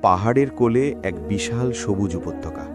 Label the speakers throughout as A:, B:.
A: পাহাড়ের কোলে এক বিশাল সবুজ উপত্যকা।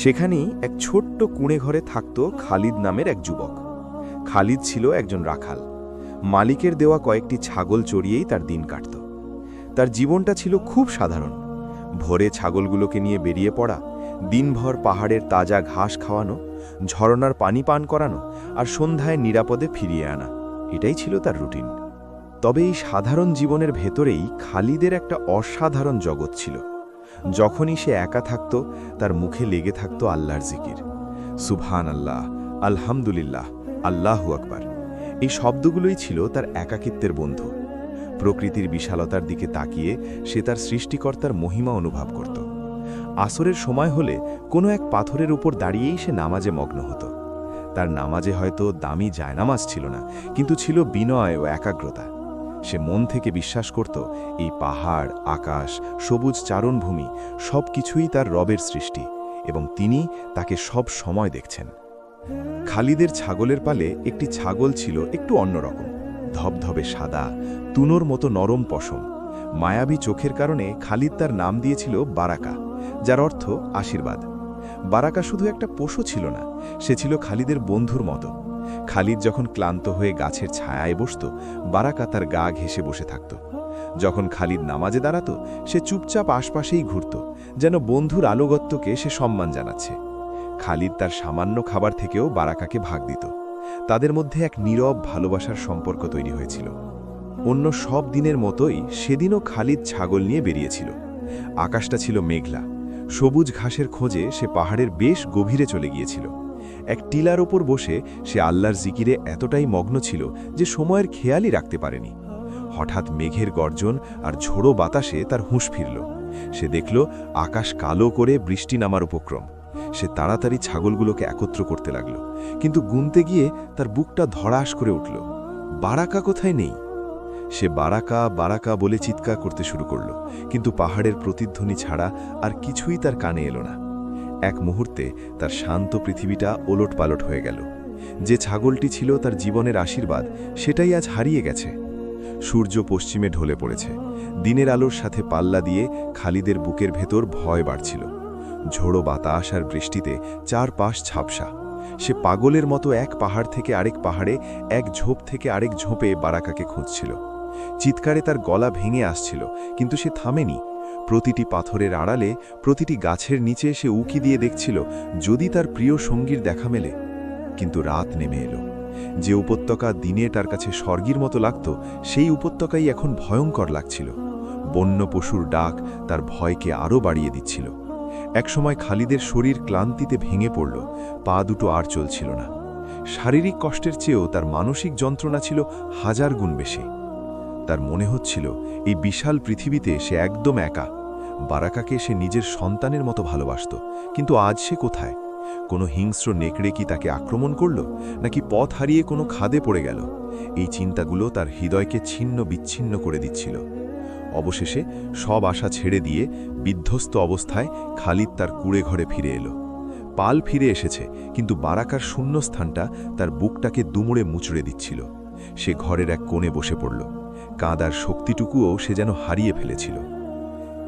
A: সেখানেই এক ছোট্ট কুঁড়ে ঘরে থাকত খালিদ নামের এক যুবক। খালিদ ছিল একজন রাখাল। মালিকের দেওয়া কয়েকটি ছাগল চড়িয়েই তার দিন কাটত। তার জীবনটা ছিল খুব সাধারণ। ভোরে ছাগলগুলোকে নিয়ে বেরিয়ে পড়া, দিনভর পাহাড়ের তাজা ঘাস খাওয়ানো, ঝরনার পানি পান করানো আর সন্ধ্যায় নিরাপদে ফিরিয়ে আনা, এটাই ছিল তার রুটিন। তবে এই সাধারণ জীবনের ভেতরেই খালিদের একটা অসাধারণ জগৎ ছিল। যখনই সে একা থাকত, তার মুখে লেগে থাকত আল্লাহর জিকির। সুবহান আল্লাহ, আলহামদুলিল্লাহ, আল্লাহু আকবার। এই শব্দগুলোই ছিল তার একাকিত্বের বন্ধু। প্রকৃতির বিশালতার দিকে তাকিয়ে সে তার সৃষ্টিকর্তার মহিমা অনুভব করত। আসরের সময় হলে কোনো এক পাথরের উপর দাঁড়িয়েই সে নামাজে মগ্ন হতো। তার নামাজে হয়তো দামি জায়নামাজ ছিল না, কিন্তু ছিল বিনয় ও একাগ্রতা। সে মন থেকে বিশ্বাস করত এই পাহাড়, আকাশ, সবুজ চারণভূমি সব কিছুই তার রবের সৃষ্টি এবং তিনি তাকে সব সময় দেখছেন। খালিদের ছাগলের পালে একটি ছাগল ছিল একটু অন্যরকম, ধবধবে সাদা, তুনোর মতো নরম পশম। মায়াবী চোখের কারণে খালিদ তার নাম দিয়েছিল বারাকা, যার অর্থ আশীর্বাদ। বারাকা শুধু একটা পশু ছিল না, সে ছিল খালিদের বন্ধুর মতো। খালিদ যখন ক্লান্ত হয়ে গাছের ছায়ায় বসত, বারাকা তার গা ঘেঁষে বসে থাকত। যখন খালিদ নামাজে দাঁড়াত, সে চুপচাপ আশপাশেই ঘুরত, যেন বন্ধুর আনুগত্যকে সে সম্মান জানাচ্ছে। খালিদ তার সামান্য খাবার থেকেও বারাকাকে ভাগ দিত। তাদের মধ্যে এক নীরব ভালোবাসার সম্পর্ক তৈরি হয়েছিল। অন্য সব দিনের মতোই সেদিনও খালিদ ছাগল নিয়ে বেরিয়েছিল। আকাশটা ছিল মেঘলা। সবুজ ঘাসের খোঁজে সে পাহাড়ের বেশ গভীরে চলে গিয়েছিল। এক টিলার ওপর বসে সে আল্লাহর জিকিরে এতটাই মগ্ন ছিল যে সময়ের খেয়ালই রাখতে পারেনি। হঠাৎ মেঘের গর্জন আর ঝোড়ো বাতাসে তার হুঁশ ফিরল। সে দেখল আকাশ কালো করে বৃষ্টি নামার উপক্রম। সে তাড়াতাড়ি ছাগলগুলোকে একত্র করতে লাগল, কিন্তু গুনতে গিয়ে তার বুকটা ধড়াস করে উঠল। বারাকা কোথায় নেই। সে বারাকা বারাকা বলে চিৎকার করতে শুরু করল, কিন্তু পাহাড়ের প্রতিধ্বনি ছাড়া আর কিছুই তার কানে এলো না। এক মুহূর্তে তার শান্ত পৃথিবীটা ওলটপালট হয়ে গেল। যে ছাগলটি ছিল তার জীবনের আশীর্বাদ, সেটাই আজ হারিয়ে গেছে। সূর্য পশ্চিমে ঢলে পড়েছে। দিনের আলোর সাথে পাল্লা দিয়ে খালিদের বুকের ভেতর ভয় বাড়ছিল। ঝোড়ো বাতাস আর বৃষ্টিতে চারপাশ ঝাপসা। সে পাগলের মতো এক পাহাড় থেকে আরেক পাহাড়ে, এক ঝোপ থেকে আরেক ঝোপে বারাকাকে খুঁজছিল। চিৎকারে তার গলা ভেঙে আসছিল, কিন্তু সে থামেনি। প্রতিটি পাথরের আড়ালে, প্রতিটি গাছের নিচে সে উকি দিয়ে দেখছিল যদি তার প্রিয় সঙ্গীর দেখা মেলে। কিন্তু রাত নেমে এলো। যে উপত্যকা দিনে তার কাছে স্বর্গের মতো লাগত, সেই উপত্যকাই এখন ভয়ঙ্কর লাগছিল। বন্য পশুর ডাক তার ভয়কে আরও বাড়িয়ে দিচ্ছিল। একসময় খালিদের শরীর ক্লান্তিতে ভেঙে পড়ল, পা দুটো আর চলছিল না। শারীরিক কষ্টের চেয়েও তার মানসিক যন্ত্রণা ছিল হাজার গুণ বেশি। তার মনে হচ্ছিল এই বিশাল পৃথিবীতে সে একদম একা। বারাকাকে সে নিজের সন্তানের মতো ভালোবাসত, কিন্তু আজ সে কোথায়? কোনো হিংস্র নেকড়ে কি তাকে আক্রমণ করল, নাকি পথ হারিয়ে কোনো খাদে পড়ে গেল? এই চিন্তাগুলো তার হৃদয়কে ছিন্ন বিচ্ছিন্ন করে দিচ্ছিল। অবশেষে সব আশা ছেড়ে দিয়ে বিধ্বস্ত অবস্থায় খালিদ তার কুঁড়ে ঘরে ফিরে এলো। পাল ফিরে এসেছে, কিন্তু বারাকার শূন্যস্থানটা তার বুকটাকে দুমড়ে মুচড়ে দিচ্ছিল। সে ঘরের এক কোণে বসে পড়ল। কাঁদার শক্তিটুকুও সে যেন হারিয়ে ফেলেছিল।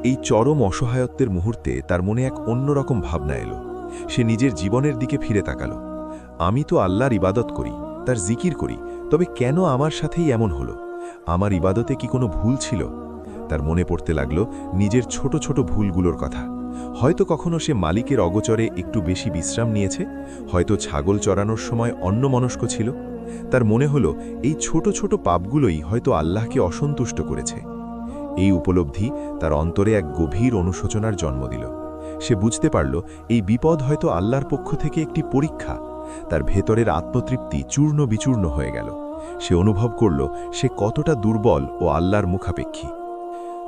A: এই চরম অসহায়ত্বের মুহূর্তে তার মনে এক অন্যরকম ভাবনা এলো। সে নিজের জীবনের দিকে ফিরে তাকালো। আমি তো আল্লাহর ইবাদত করি, তার জিকির করি, তবে কেন আমার সাথেই এমন হলো? আমার ইবাদতে কি কোনো ভুল ছিল? তার মনে পড়তে লাগলো নিজের ছোট ছোট ভুলগুলোর কথা। হয়তো কখনো সে মালিকের অগোচরে একটু বেশি বিশ্রাম নিয়েছে, হয়তো ছাগল চড়ানোর সময় অন্যমনস্ক ছিল। তার মনে হলো এই ছোট ছোট পাপগুলোই হয়তো আল্লাহকে অসন্তুষ্ট করেছে। এই উপলব্ধি তার অন্তরে এক গভীর অনুশোচনার জন্ম দিল। সে বুঝতে পারল এই বিপদ হয়তো আল্লাহর পক্ষ থেকে একটি পরীক্ষা। তার ভেতরের আত্মতৃপ্তি চূর্ণ বিচূর্ণ হয়ে গেল। সে অনুভব করল সে কতটা দুর্বল ও আল্লাহর মুখাপেক্ষী।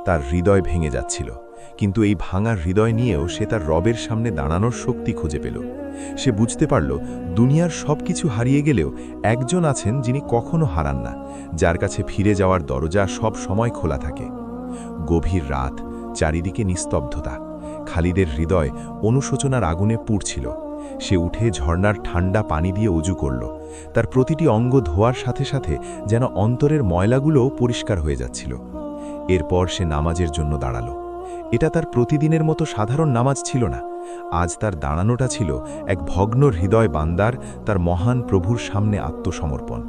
A: তার হৃদয় ভেঙে যাচ্ছিল, কিন্তু এই ভাঙার হৃদয় নিয়েও সে তার রবের সামনে দাঁড়ানোর শক্তি খুঁজে পেল। সে বুঝতে পারল দুনিয়ার সব কিছু হারিয়ে গেলেও একজন আছেন যিনি কখনো হারান না, যার কাছে ফিরে যাওয়ার দরজা সব সময় খোলা থাকে। গভীর রাত, চারিদিকে নিস্তব্ধতা। খালিদের হৃদয় অনুশোচনার আগুনে পুড়ছিল। সে উঠে ঝর্ণার ঠান্ডা পানি দিয়ে উজু করল। তার প্রতিটি অঙ্গ ধোয়ার সাথে সাথে যেন অন্তরের ময়লাগুলোও পরিষ্কার হয়ে যাচ্ছিল। এরপর সে নামাজের জন্য দাঁড়ালো।
B: এটা তার প্রতিদিনের মতো সাধারণ নামাজ ছিল না। আজ তার দাঁড়ানোটা ছিল এক ভগ্ন হৃদয় বান্দার তার মহান প্রভুর সামনে আত্মসমর্পণ।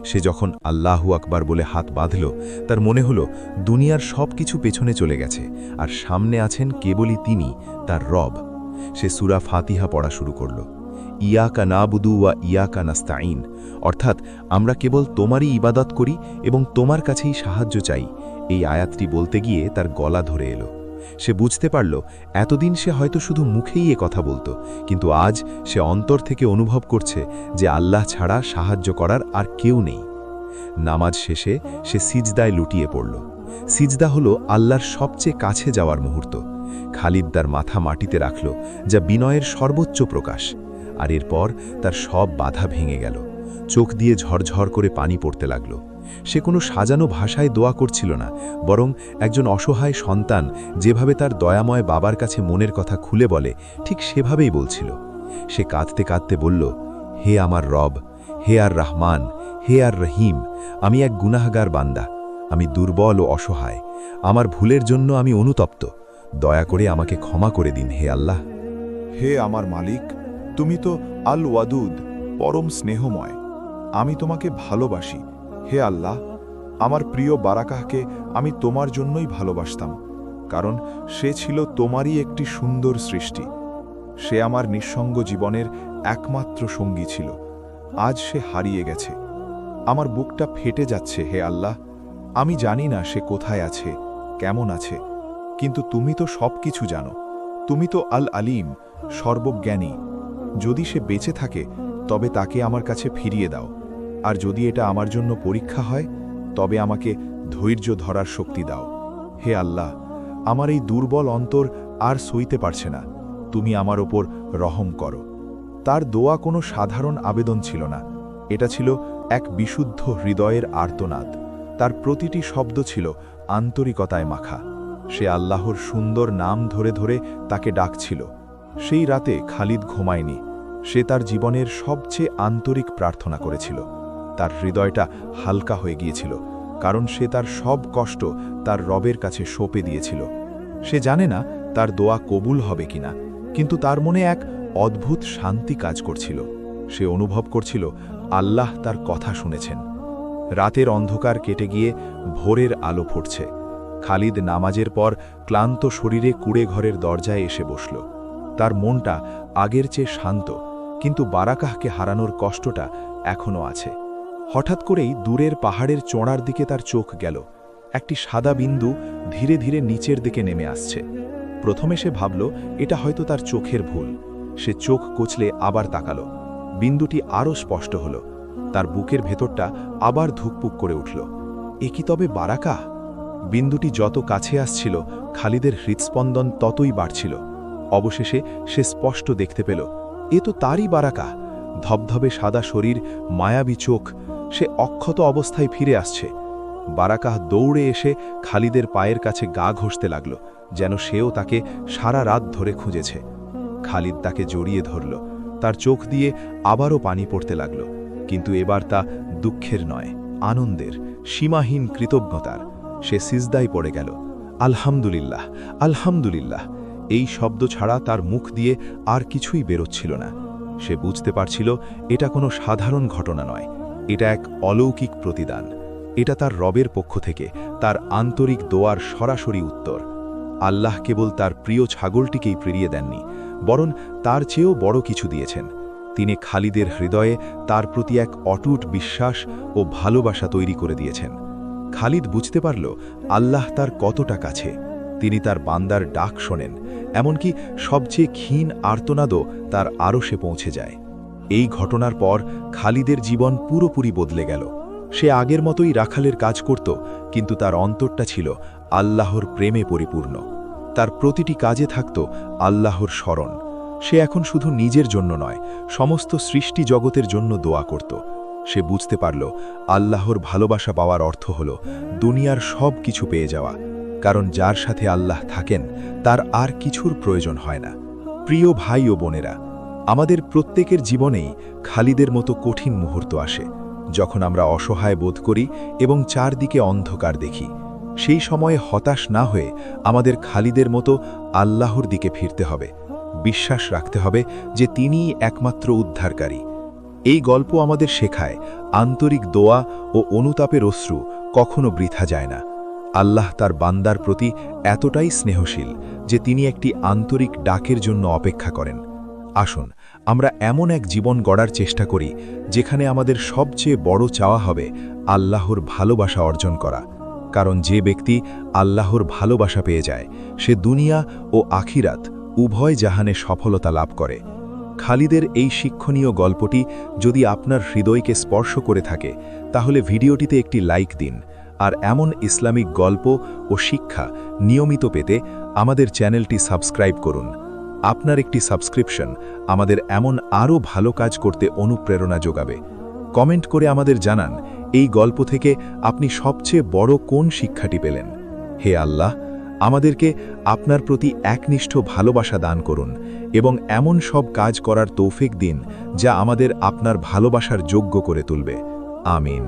B: সে যখন আল্লাহু আকবার বলে হাত বাঁধল, তার মনে হলো দুনিয়ার সব কিছু পেছনে চলে গেছে, আর সামনে আছেন কেবলই তিনি, তার রব। সে সূরা ফাতিহা পড়া শুরু করল। ইয়াকা নাবুদু ওয়া ইয়াকা নাস্তাইন, অর্থাৎ আমরা কেবল তোমারই ইবাদত করি এবং তোমার কাছেই সাহায্য চাই। এই আয়াতটি বলতে গিয়ে তার গলা ধরে এলো। সে বুঝতে পারল এতদিন সে হয়তো শুধু মুখেই এ কথা বলতো, কিন্তু আজ সে অন্তর থেকে অনুভব করছে যে আল্লাহ ছাড়া সাহায্য করার আর কেউ নেই। নামাজ শেষে সে সিজদায় লুটিয়ে পড়ল। সিজদা হলো আল্লাহর সবচেয়ে কাছে যাওয়ার মুহূর্ত। খালিদ তার মাথা মাটিতে রাখল, যা বিনয়ের সর্বোচ্চ প্রকাশ। আর এরপর তার সব বাধা ভেঙে গেল। চোখ দিয়ে ঝরঝর করে পানি পড়তে লাগল। সে কোনো সাজানো ভাষায় দোয়া করছিল না, বরং একজন অসহায় সন্তান যেভাবে তার দয়াময় বাবার কাছে মনের কথা খুলে বলে, ঠিক সেভাবেই বলছিল। সে কাঁদতে কাঁদতে বলল, হে আমার রব, হে আর রহমান, হে আর রহিম, আমি এক গুনাহগার বান্দা। আমি দুর্বল ও অসহায়। আমার ভুলের জন্য আমি অনুতপ্ত। দয়া করে আমাকে ক্ষমা করে দিন হে আল্লাহ।
C: হে আমার মালিক, তুমি তো আল ওয়াদুদ, পরম স্নেহময়। আমি তোমাকে ভালোবাসি। হে আল্লাহ, আমার প্রিয় বারাকাহকে আমি তোমার জন্যই ভালোবাসতাম, কারণ সে ছিল তোমারই একটি সুন্দর সৃষ্টি। সে আমার নিঃসঙ্গ জীবনের একমাত্র সঙ্গী ছিল। আজ সে হারিয়ে গেছে। আমার বুকটা ফেটে যাচ্ছে হে আল্লাহ। আমি জানি না সে কোথায় আছে, কেমন আছে, কিন্তু তুমি তো সব কিছু জানো। তুমি তো আল আলিম, সর্বজ্ঞানী। যদি সে বেঁচে থাকে তবে তাকে আমার কাছে ফিরিয়ে দাও, আর যদি এটা আমার জন্য পরীক্ষা হয় তবে আমাকে ধৈর্য ধরার শক্তি দাও। হে আল্লাহ, আমার এই দুর্বল অন্তর আর সইতে পারছে না। তুমি আমার ওপর রহম করো। তার দোয়া কোনো সাধারণ আবেদন ছিল না, এটা ছিল এক বিশুদ্ধ হৃদয়ের আর্তনাদ। তার প্রতিটি শব্দ ছিল আন্তরিকতায় মাখা। সে আল্লাহর সুন্দর নাম ধরে ধরে তাকে ডাকছিল। সেই রাতে খালিদ ঘুমায়নি। সে তার জীবনের সবচেয়ে আন্তরিক প্রার্থনা করেছিল। তার হৃদয়টা হালকা হয়ে গিয়েছিল, কারণ সে তার সব কষ্ট তার রবের কাছে সঁপে দিয়েছিল। সে জানে না তার দোয়া কবুল হবে কিনা, কিন্তু তার মনে এক অদ্ভুত শান্তি কাজ করছিল। সে অনুভব করছিল আল্লাহ তার কথা শুনেছেন। রাতের অন্ধকার কেটে গিয়ে ভোরের আলো ফুটছে। খালিদ নামাজের পর ক্লান্ত শরীরে কুড়ে ঘরের দরজায় এসে বসল। তার মনটা আগের চেয়ে শান্ত, কিন্তু বারাকাহকে হারানোর কষ্টটা এখনও আছে। হঠাৎ করেই দূরের পাহাড়ের চোঁড়ার দিকে তার চোখ গেল। একটি সাদা বিন্দু ধীরে ধীরে নিচের দিকে নেমে আসছে। প্রথমে সে ভাবল এটা হয়তো তার চোখের ভুল। সে চোখ কচলে আবার তাকাল। বিন্দুটি আরও স্পষ্ট হল। তার বুকের ভেতরটা আবার ধুকপুক করে উঠল। এ কি তবে বারাকাহ? বিন্দুটি যত কাছে আসছিল, খালিদের হৃৎস্পন্দন ততই বাড়ছিল। অবশেষে সে স্পষ্ট দেখতে পেল, এ তো তারই বারাকাহ। ধবধবে সাদা শরীর, মায়াবী চোখ। সে অক্ষত অবস্থায় ফিরে আসছে। বারাকাহ দৌড়ে এসে খালিদের পায়ের কাছে গা ঘষতে লাগল, যেন সেও তাকে সারা রাত ধরে খুঁজেছে। খালিদ তাকে জড়িয়ে ধরল। তার চোখ দিয়ে আবারও পানি পড়তে লাগল, কিন্তু এবার তা দুঃখের নয়, আনন্দের, সীমাহীন কৃতজ্ঞতার। সে সিজদায় পড়ে গেল। আলহামদুলিল্লাহ, আলহামদুলিল্লাহ। এই শব্দ ছাড়া তার মুখ দিয়ে আর কিছুই বেরোচ্ছিল না। সে বুঝতে পারছিল এটা কোনো সাধারণ ঘটনা নয়, এটা এক অলৌকিক প্রতিদান। এটা তার রবের পক্ষ থেকে তার আন্তরিক দোয়ার সরাসরি উত্তর। আল্লাহ কেবল তার প্রিয় ছাগলটিকেই ফিরিয়ে দেননি, বরং তার চেয়েও বড় কিছু দিয়েছেন। তিনি খালিদের হৃদয়ে তার প্রতি এক অটুট বিশ্বাস ও ভালোবাসা তৈরি করে দিয়েছেন। খালিদ বুঝতে পারল আল্লাহ তার কতটা কাছে। তিনি তার বান্দার ডাক শোনেন, এমনকি সবচেয়ে ক্ষীণ আর্তনাদও তার আরশে পৌঁছে যায়। এই ঘটনার পর খালিদের জীবন পুরোপুরি বদলে গেল। সে আগের মতোই রাখালের কাজ করত, কিন্তু তার অন্তরটা ছিল আল্লাহর প্রেমে পরিপূর্ণ। তার প্রতিটি কাজে থাকত আল্লাহর স্মরণ। সে এখন শুধু নিজের জন্য নয়, সমস্ত সৃষ্টি জগতের জন্য দোয়া করত। সে বুঝতে পারল আল্লাহর ভালোবাসা পাওয়ার অর্থ হল দুনিয়ার সব কিছু পেয়ে যাওয়া, কারণ যার সাথে আল্লাহ থাকেন তার আর কিছুর প্রয়োজন হয় না। প্রিয় ভাই ও বোনেরা, আমাদের প্রত্যেকের জীবনেই খালিদের মতো কঠিন মুহূর্ত আসে, যখন আমরা অসহায় বোধ করি এবং চারদিকে অন্ধকার দেখি।
B: সেই সময়ে হতাশ না হয়ে আমাদের খালিদের মতো আল্লাহর দিকে ফিরতে হবে, বিশ্বাস রাখতে হবে যে তিনিই একমাত্র উদ্ধারকারী। এই গল্প আমাদের শেখায় আন্তরিক দোয়া ও অনুতাপের অশ্রু কখনো বৃথা যায় না। আল্লাহ তার বান্দার প্রতি এতটাই স্নেহশীল যে তিনি একটি আন্তরিক ডাকের জন্য অপেক্ষা করেন। আসুন আমরা এমন এক জীবন গড়ার চেষ্টা করি যেখানে আমাদের সবচেয়ে বড় চাওয়া হবে আল্লাহর ভালোবাসা অর্জন করা। কারণ যে ব্যক্তি আল্লাহর ভালোবাসা পেয়ে যায় সে দুনিয়া ও আখিরাত উভয় জাহানে সফলতা লাভ করে। খালিদের এই শিক্ষণীয় গল্পটি যদি আপনার হৃদয়কে স্পর্শ করে থাকে তাহলে ভিডিওটিতে একটি লাইক দিন, আর এমন ইসলামিক গল্প ও শিক্ষা নিয়মিত পেতে আমাদের চ্যানেলটি সাবস্ক্রাইব করুন। আপনার একটি সাবস্ক্রিপশন আমাদের এমন আরও ভালো কাজ করতে অনুপ্রেরণা যোগাবে। কমেন্ট করে আমাদের জানান এই গল্প থেকে আপনি সবচেয়ে বড় কোন শিক্ষাটি পেলেন। হে আল্লাহ, আমাদেরকে আপনার প্রতি একনিষ্ঠ ভালোবাসা দান করুন এবং এমন সব কাজ করার তৌফিক দিন যা আমাদের আপনার ভালোবাসার যোগ্য করে তুলবে। আমিন।